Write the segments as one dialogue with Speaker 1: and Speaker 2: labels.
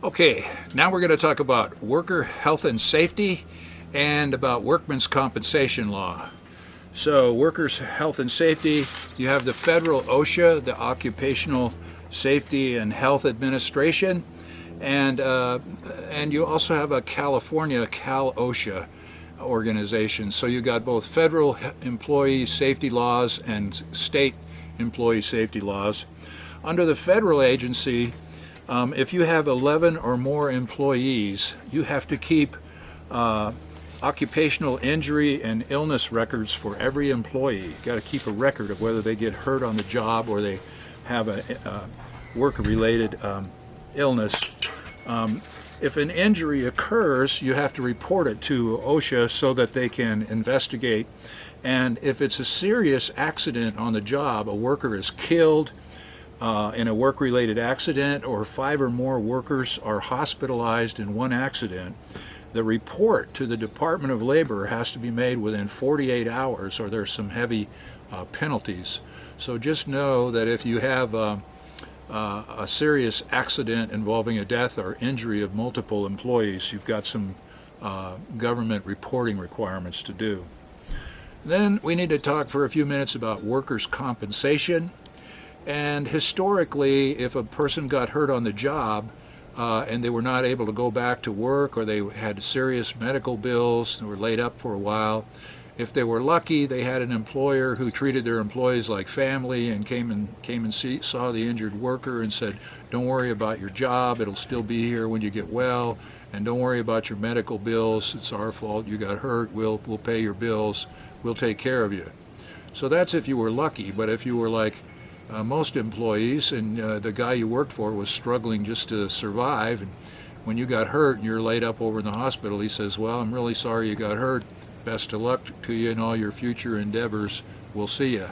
Speaker 1: Okay, now we're going to talk about worker health and safety and about workmen's compensation law. So, workers' health and safety, you have the federal OSHA, the Occupational Safety and Health Administration, and you also have a California Cal OSHA organization. So you got both federal employee safety laws and state employee safety laws. Under the federal agency, if you have 11 or more employees, you have to keep occupational injury and illness records for every employee. You got to keep a record of whether they get hurt on the job or they have a work-related illness. If an injury occurs, you have to report it to OSHA so that they can investigate. And if it's a serious accident on the job, a worker is killed in a work-related accident, or 5 or more workers are hospitalized in one accident, the report to the Department of Labor has to be made within 48 hours or there's some heavy penalties. So just know that if you have a serious accident involving a death or injury of multiple employees, you've got some government reporting requirements to do. Then we need to talk for a few minutes about workers' compensation. And historically, if a person got hurt on the job and they were not able to go back to work, or they had serious medical bills and were laid up for a while, if they were lucky, they had an employer who treated their employees like family and came and saw the injured worker and said, "Don't worry about your job, it'll still be here when you get well, and don't worry about your medical bills, it's our fault, you got hurt, we'll pay your bills, we'll take care of you." So that's if you were lucky. But if you were like most employees, and the guy you worked for was struggling just to survive, and when you got hurt and you're laid up over in the hospital, he says, "Well, I'm really sorry you got hurt. Best of luck to you in all your future endeavors. We'll see you."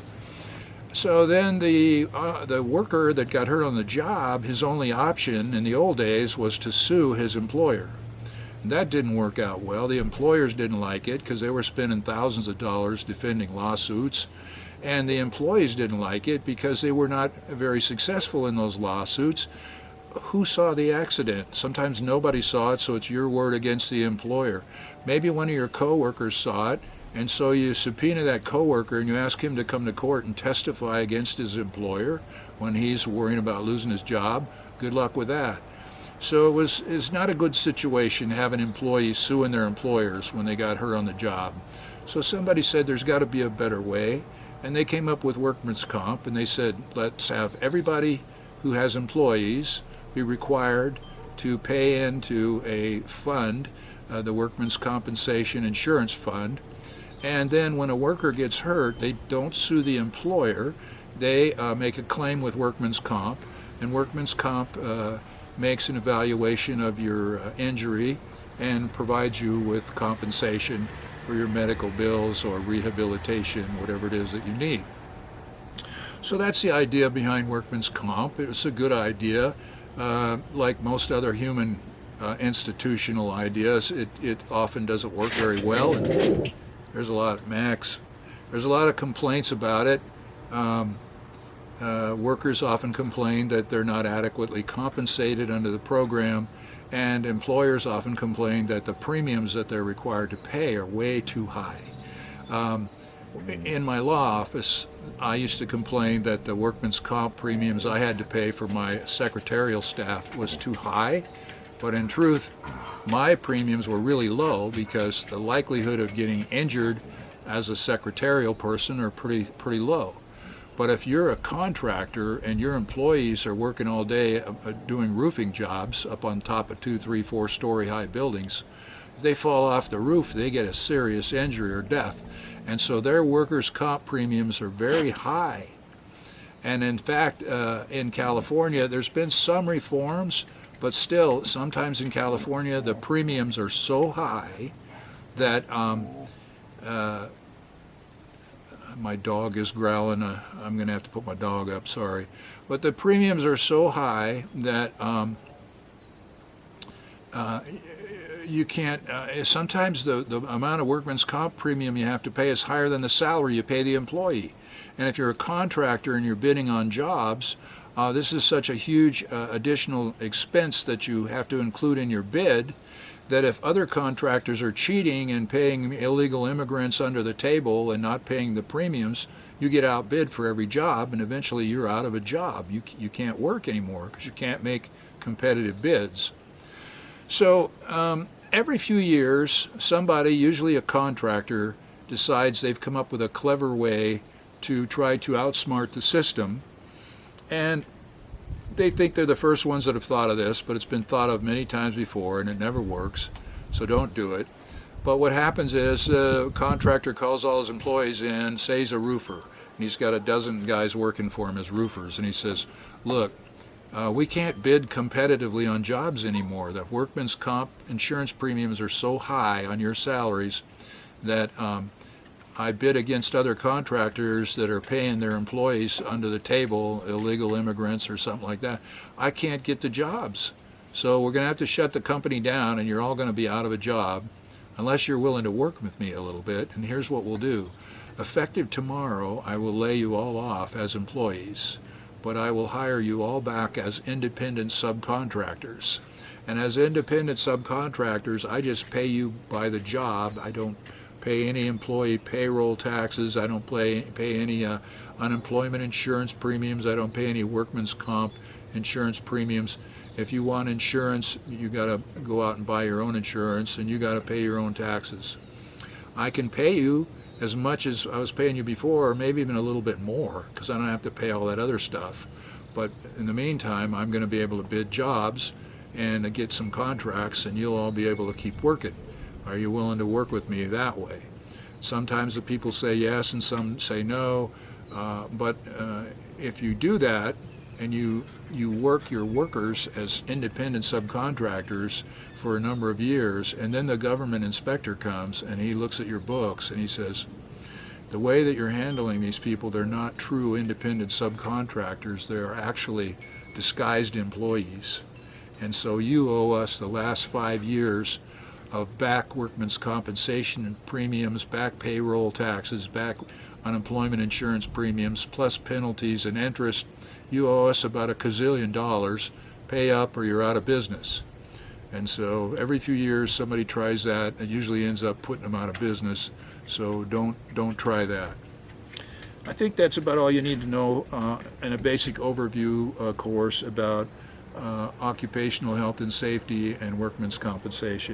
Speaker 1: So then the worker that got hurt on the job, his only option in the old days was to sue his employer. And that didn't work out well. The employers didn't like it because they were spending thousands of dollars defending lawsuits. And the employees didn't like it because they were not very successful in those lawsuits. Who saw the accident? Sometimes nobody saw it, so it's your word against the employer. Maybe one of your coworkers saw it, and so you subpoena that coworker and you ask him to come to court and testify against his employer when he's worrying about losing his job. Good luck with that. So it's not a good situation having employees suing their employers when they got hurt on the job. So somebody said there's got to be a better way. And they came up with workman's comp, and they said, let's have everybody who has employees be required to pay into a fund, the Workmen's Compensation Insurance Fund. And then when a worker gets hurt, they don't sue the employer. They make a claim with workman's comp, and workman's comp makes an evaluation of your injury and provides you with compensation for your medical bills or rehabilitation, whatever it is that you need. So that's the idea behind workman's comp. It's a good idea. Like most other human institutional ideas, it often doesn't work very well. And there's a lot of complaints about it. Workers often complain that they're not adequately compensated under the program, and employers often complain that the premiums that they're required to pay are way too high. In my law office, I used to complain that the workman's comp premiums I had to pay for my secretarial staff was too high, but in truth, my premiums were really low because the likelihood of getting injured as a secretarial person are pretty low. But if you're a contractor and your employees are working all day doing roofing jobs up on top of 2, 3, 4-story high buildings, if they fall off the roof, they get a serious injury or death. And so their workers' comp premiums are very high. And in fact, in California, there's been some reforms, but still, sometimes in California, the premiums are so high that my dog is growling. I'm going to have to put my dog up, sorry. But the premiums are so high that you can't, sometimes the amount of workman's comp premium you have to pay is higher than the salary you pay the employee. And if you're a contractor and you're bidding on jobs, This is such a huge additional expense that you have to include in your bid that if other contractors are cheating and paying illegal immigrants under the table and not paying the premiums, you get outbid for every job, and eventually you're out of a job. You can't work anymore because you can't make competitive bids. So every few years, somebody, usually a contractor, decides they've come up with a clever way to try to outsmart the system. And they think they're the first ones that have thought of this, but it's been thought of many times before and it never works, so don't do it. But what happens is the contractor calls all his employees in, say he's a roofer, and he's got a dozen guys working for him as roofers, and he says, look, we can't bid competitively on jobs anymore. The workman's comp insurance premiums are so high on your salaries that I bid against other contractors that are paying their employees under the table, illegal immigrants or something like that. I can't get the jobs. So we're going to have to shut the company down, and you're all going to be out of a job unless you're willing to work with me a little bit. And here's what we'll do. Effective tomorrow, I will lay you all off as employees, but I will hire you all back as independent subcontractors. And as independent subcontractors, I just pay you by the job. I don't pay any employee payroll taxes. I don't pay any unemployment insurance premiums. I don't pay any workman's comp insurance premiums. If you want insurance, you got to go out and buy your own insurance, and you got to pay your own taxes. I can pay you as much as I was paying you before, or maybe even a little bit more, because I don't have to pay all that other stuff. But in the meantime, I'm going to be able to bid jobs and get some contracts, and you'll all be able to keep working. Are you willing to work with me that way? Sometimes the people say yes and some say no, but if you do that and you work your workers as independent subcontractors for a number of years, and then the government inspector comes and he looks at your books and he says, the way that you're handling these people, they're not true independent subcontractors, they're actually disguised employees. And so you owe us the last 5 years of back workman's compensation premiums, back payroll taxes, back unemployment insurance premiums, plus penalties and interest. You owe us about $1 gazillion. Pay up or you're out of business. And so every few years somebody tries that. It usually ends up putting them out of business. So don't try that. I think that's about all you need to know in a basic overview course about occupational health and safety and workman's compensation.